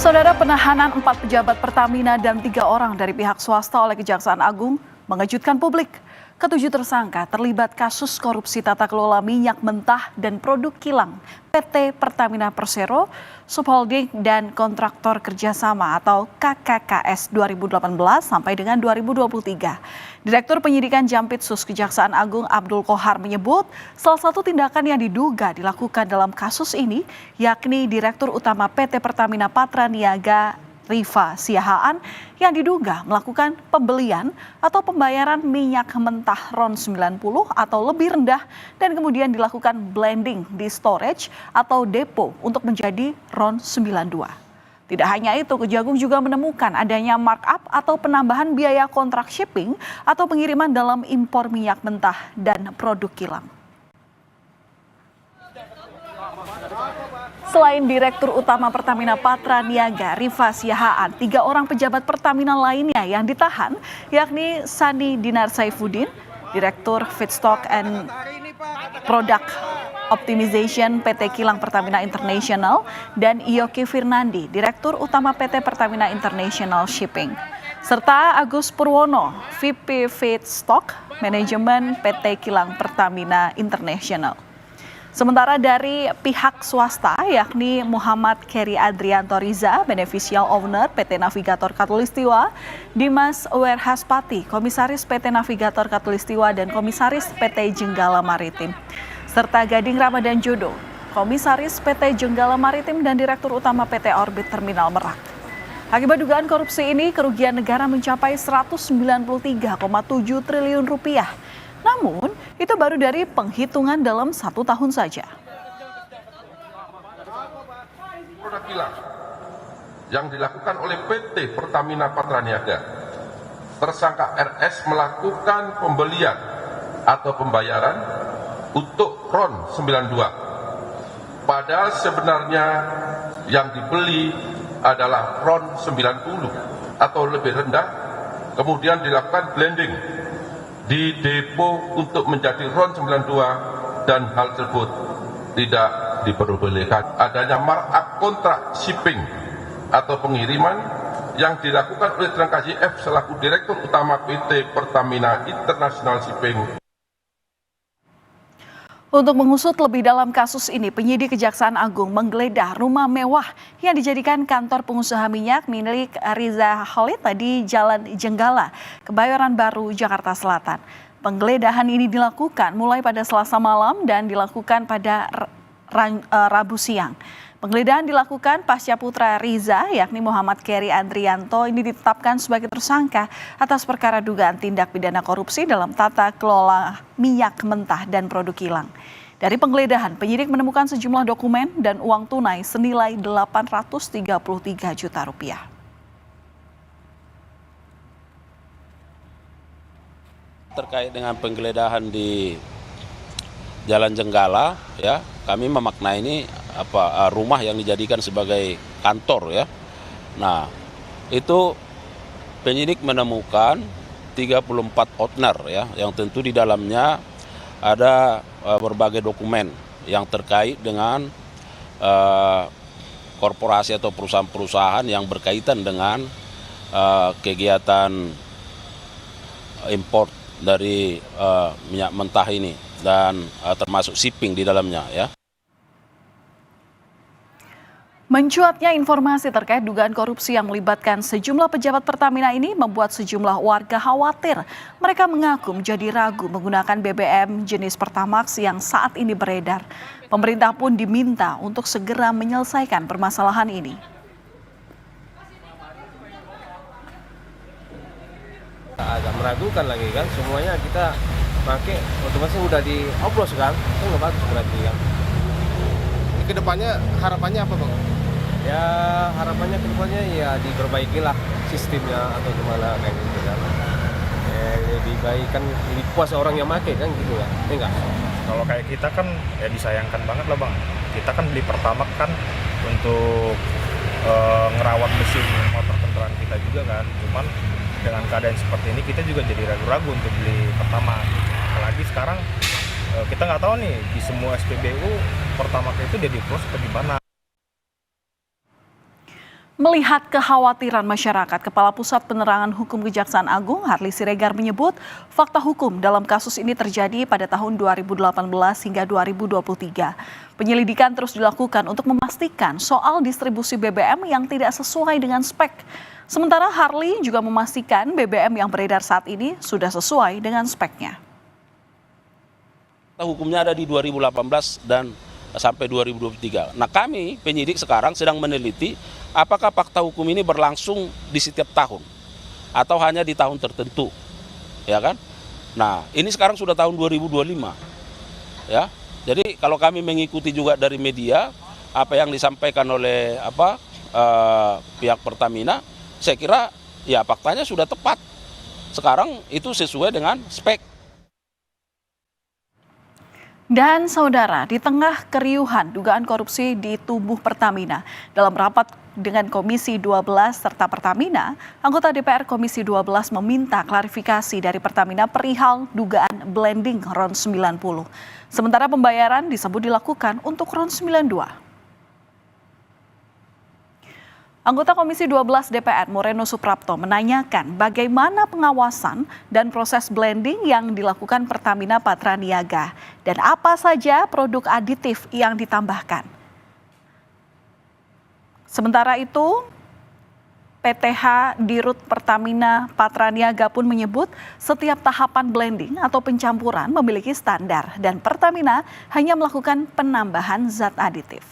Saudara, penahanan 4 pejabat Pertamina dan 3 orang dari pihak swasta oleh Kejaksaan Agung mengejutkan publik. Ketujuh tersangka terlibat kasus korupsi tata kelola minyak mentah dan produk kilang PT Pertamina Persero, Subholding dan Kontraktor Kerjasama atau KKKS 2018 sampai dengan 2023. Direktur Penyidikan Jampitsus Kejaksaan Agung Abdul Qohar menyebut salah satu tindakan yang diduga dilakukan dalam kasus ini yakni Direktur Utama PT Pertamina Patraniaga Rifa Siahaan yang diduga melakukan pembelian atau pembayaran minyak mentah RON 90 atau lebih rendah dan kemudian dilakukan blending di storage atau depo untuk menjadi RON 92. Tidak hanya itu, Kejagung juga menemukan adanya markup atau penambahan biaya kontrak shipping atau pengiriman dalam impor minyak mentah dan produk kilang. Selain Direktur Utama Pertamina Patraniaga Rifa Siahaan, 3 orang pejabat Pertamina lainnya yang ditahan yakni Sani Dinar Saifuddin, Direktur Feedstock and Product Optimization PT Kilang Pertamina International, dan Iyoki Firnandi, Direktur Utama PT Pertamina International Shipping, serta Agus Purwono, VP Feedstock Manajemen PT Kilang Pertamina International. Sementara dari pihak swasta yakni Muhammad Keri Adrianto Riza, Beneficial Owner PT Navigator Katulistiwa, Dimas Werhaspati, Komisaris PT Navigator Katulistiwa dan Komisaris PT Jenggala Maritim, serta Gading Ramadan Jodo, Komisaris PT Jenggala Maritim dan Direktur Utama PT Orbit Terminal Merak. Akibat dugaan korupsi ini, kerugian negara mencapai 193,7 triliun rupiah. Namun, itu baru dari penghitungan dalam 1 tahun saja. Produk kilang yang dilakukan oleh PT Pertamina Patraniaga, tersangka RS melakukan pembelian atau pembayaran untuk RON 92. Padahal sebenarnya yang dibeli adalah RON 90 atau lebih rendah, kemudian dilakukan blending di depo untuk menjadi RON 92 dan hal tersebut tidak diperbolehkan. Adanya markup kontrak shipping atau pengiriman yang dilakukan oleh tersangka JF selaku Direktur Utama PT Pertamina International Shipping. Untuk mengusut lebih dalam kasus ini, penyidik Kejaksaan Agung menggeledah rumah mewah yang dijadikan kantor pengusaha minyak milik Riza Khalid di Jalan Jenggala, Kebayoran Baru, Jakarta Selatan. Penggeledahan ini dilakukan mulai pada Selasa malam dan dilakukan pada Rabu siang. Penggeledahan dilakukan pasca putra Riza, yakni Muhammad Keri Adrianto, ini ditetapkan sebagai tersangka atas perkara dugaan tindak pidana korupsi dalam tata kelola minyak mentah dan produk kilang. Dari penggeledahan, penyidik menemukan sejumlah dokumen dan uang tunai senilai 833 juta rupiah. Terkait dengan penggeledahan di Jalan Jenggala, ya, kami memaknai ini rumah yang dijadikan sebagai kantor, ya. Nah, itu penyidik menemukan 34 outner, ya, yang tentu di dalamnya ada berbagai dokumen yang terkait dengan korporasi atau perusahaan-perusahaan yang berkaitan dengan kegiatan import dari minyak mentah ini dan termasuk shipping di dalamnya, ya. Mencuatnya informasi terkait dugaan korupsi yang melibatkan sejumlah pejabat Pertamina ini membuat sejumlah warga khawatir. Mereka mengaku menjadi ragu menggunakan BBM jenis Pertamax yang saat ini beredar. Pemerintah pun diminta untuk segera menyelesaikan permasalahan ini. Agak meragukan lagi kan, semuanya kita pakai otomatis udah dioplos kan, itu nggak bagus berarti kan. Kedepannya harapannya apa Bang? Ya harapannya kedepannya ya diperbaikilah sistemnya atau gimana kayak gitu kan. Lebih baik kan, lebih puas orang yang pakai kan gitu ya, enggak? Kalau kayak kita kan ya disayangkan banget lah Bang. Kita kan beli Pertamax kan untuk ngerawat mesin motor kendaraan kita juga kan. Cuman dengan keadaan seperti ini kita juga jadi ragu-ragu untuk beli Pertamax. Apalagi sekarang kita nggak tahu nih di semua SPBU Pertamax itu jadi plus atau gimana. Melihat kekhawatiran masyarakat, Kepala Pusat Penerangan Hukum Kejaksaan Agung Harli Siregar menyebut fakta hukum dalam kasus ini terjadi pada tahun 2018 hingga 2023. Penyelidikan terus dilakukan untuk memastikan soal distribusi BBM yang tidak sesuai dengan spek. Sementara Harli juga memastikan BBM yang beredar saat ini sudah sesuai dengan speknya. Hukumnya ada di 2018 dan sampai 2023. Nah, kami penyidik sekarang sedang meneliti apakah fakta hukum ini berlangsung di setiap tahun atau hanya di tahun tertentu, ya kan? Nah, ini sekarang sudah tahun 2025, ya. Jadi kalau kami mengikuti juga dari media apa yang disampaikan oleh pihak Pertamina, saya kira ya faktanya sudah tepat. Sekarang itu sesuai dengan spek. Dan saudara, di tengah keriuhan dugaan korupsi di tubuh Pertamina, dalam rapat dengan Komisi 12 serta Pertamina, anggota DPR Komisi 12 meminta klarifikasi dari Pertamina perihal dugaan blending RON 90. Sementara pembayaran disebut dilakukan untuk RON 92. Anggota Komisi 12 DPR Moreno Suprapto menanyakan bagaimana pengawasan dan proses blending yang dilakukan Pertamina Patraniaga dan apa saja produk aditif yang ditambahkan. Sementara itu, PTH Dirut Pertamina Patraniaga pun menyebut setiap tahapan blending atau pencampuran memiliki standar dan Pertamina hanya melakukan penambahan zat aditif.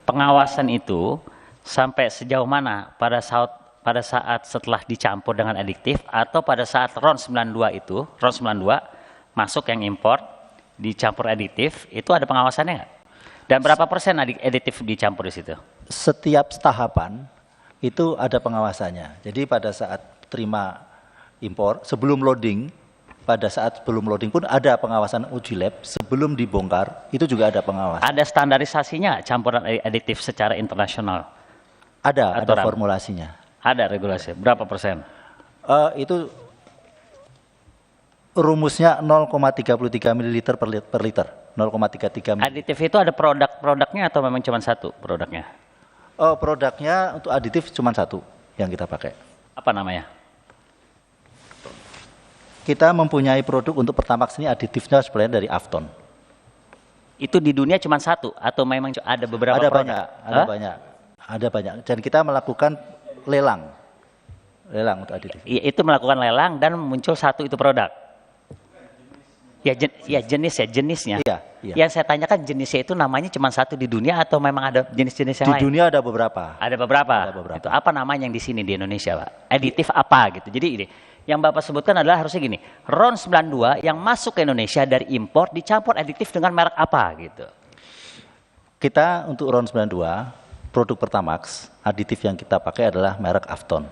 Pengawasan itu sampai sejauh mana pada saat setelah dicampur dengan adiktif atau pada saat RON 92 itu, RON 92 masuk yang impor dicampur adiktif, itu ada pengawasannya nggak? Dan berapa persen adiktif dicampur di situ? Setiap tahapan itu ada pengawasannya. Jadi pada saat terima impor, sebelum loading, pada saat sebelum loading pun ada pengawasan uji lab, sebelum dibongkar itu juga ada pengawasan. Ada standarisasinya campuran aditif secara internasional? Ada formulasinya. Ada regulasi, berapa persen? Itu rumusnya 0,33 ml per liter. 0,33 ml. Aditif itu ada produknya atau memang cuma satu produknya? Produknya untuk aditif cuma satu yang kita pakai. Apa namanya? Kita mempunyai produk untuk Pertamax ini aditifnya sebenarnya dari Afton. Itu di dunia cuma satu atau memang ada beberapa produk? Ada banyak. Dan kita melakukan lelang untuk aditif. Itu melakukan lelang dan muncul satu itu produk. Jenisnya. Iya. Yang saya tanyakan jenisnya itu namanya cuma satu di dunia atau memang ada jenis-jenis yang lain? Di dunia ada beberapa. Ada beberapa. Itu apa namanya yang di sini di Indonesia, Pak? Aditif apa gitu. Jadi ini yang Bapak sebutkan adalah harusnya gini, RON 92 yang masuk ke Indonesia dari impor dicampur aditif dengan merek apa gitu. Kita untuk RON 92, produk Pertamax, aditif yang kita pakai adalah merek Afton.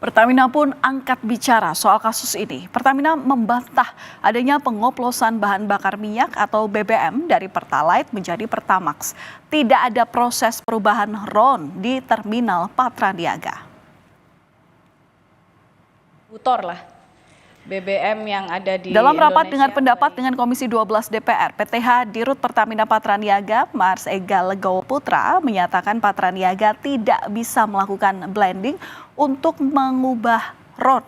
Pertamina pun angkat bicara soal kasus ini. Pertamina membantah adanya pengoplosan bahan bakar minyak atau BBM dari Pertalite menjadi Pertamax. Tidak ada proses perubahan RON di terminal Patraniaga. Butor lah BBM yang ada di Dalam rapat Indonesia, dengan pendapat dengan Komisi 12 DPR, PTH Dirut Pertamina Patraniaga, Mars Ega Legowo Putra, menyatakan Patraniaga tidak bisa melakukan blending untuk mengubah RON.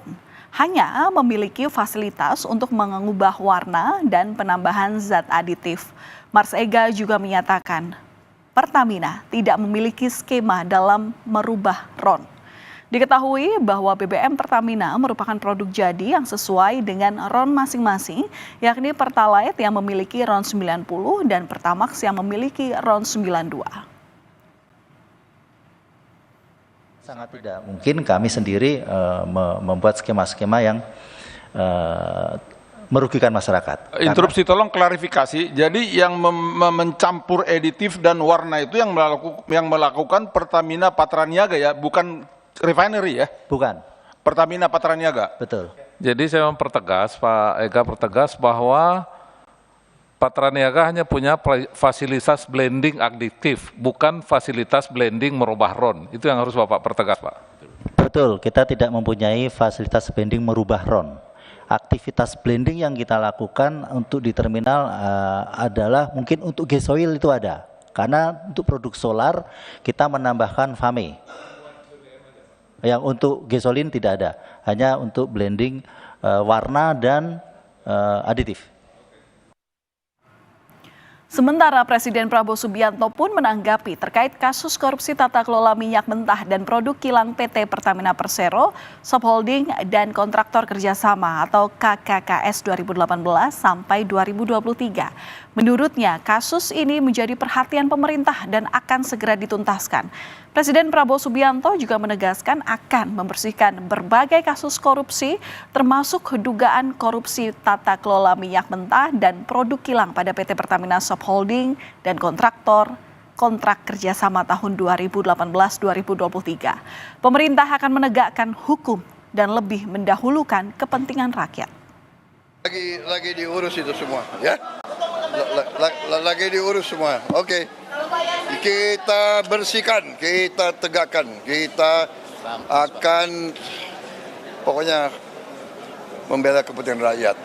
Hanya memiliki fasilitas untuk mengubah warna dan penambahan zat aditif. Mars Ega juga menyatakan Pertamina tidak memiliki skema dalam merubah RON. Diketahui bahwa BBM Pertamina merupakan produk jadi yang sesuai dengan RON masing-masing, yakni Pertalite yang memiliki RON 90 dan Pertamax yang memiliki RON 92. Sangat tidak mungkin kami sendiri membuat skema-skema yang merugikan masyarakat. Interupsi, tolong klarifikasi. Jadi yang mencampur aditif dan warna itu yang melakukan Pertamina Patraniaga ya, bukan refinery ya? Bukan. Pertamina Patraniaga. Betul. Jadi saya mempertegas, Pak Ega pertegas bahwa Patraniaga hanya punya fasilitas blending aditif, bukan fasilitas blending merubah RON. Itu yang harus Bapak pertegas, Pak. Betul, kita tidak mempunyai fasilitas blending merubah RON. aktivitas blending yang kita lakukan untuk di terminal adalah mungkin untuk gas oil itu ada. Karena untuk produk solar kita menambahkan FAME. Yang untuk gasolin tidak ada, hanya untuk blending warna dan aditif. Sementara Presiden Prabowo Subianto pun menanggapi terkait kasus korupsi tata kelola minyak mentah dan produk kilang PT Pertamina Persero, Subholding dan Kontraktor Kerjasama atau KKKS 2018 sampai 2023. Menurutnya, kasus ini menjadi perhatian pemerintah dan akan segera dituntaskan. Presiden Prabowo Subianto juga menegaskan akan membersihkan berbagai kasus korupsi, termasuk dugaan korupsi tata kelola minyak mentah dan produk kilang pada PT Pertamina Subholding dan kontrak kerjasama tahun 2018-2023. Pemerintah akan menegakkan hukum dan lebih mendahulukan kepentingan rakyat. Lagi diurus itu semua, ya? Lagi diurus semua, oke. Kita bersihkan, kita tegakkan, kita akan pokoknya membela kepentingan rakyat.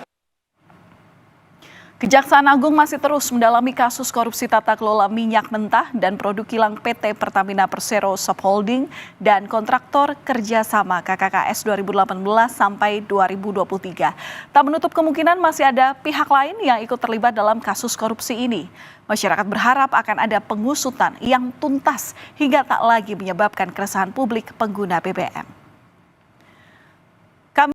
Kejaksaan Agung masih terus mendalami kasus korupsi tata kelola minyak mentah dan produk kilang PT Pertamina Persero Subholding dan Kontraktor Kerjasama KKKS 2018 sampai 2023. Tak menutup kemungkinan masih ada pihak lain yang ikut terlibat dalam kasus korupsi ini. Masyarakat berharap akan ada pengusutan yang tuntas hingga tak lagi menyebabkan keresahan publik pengguna BBM.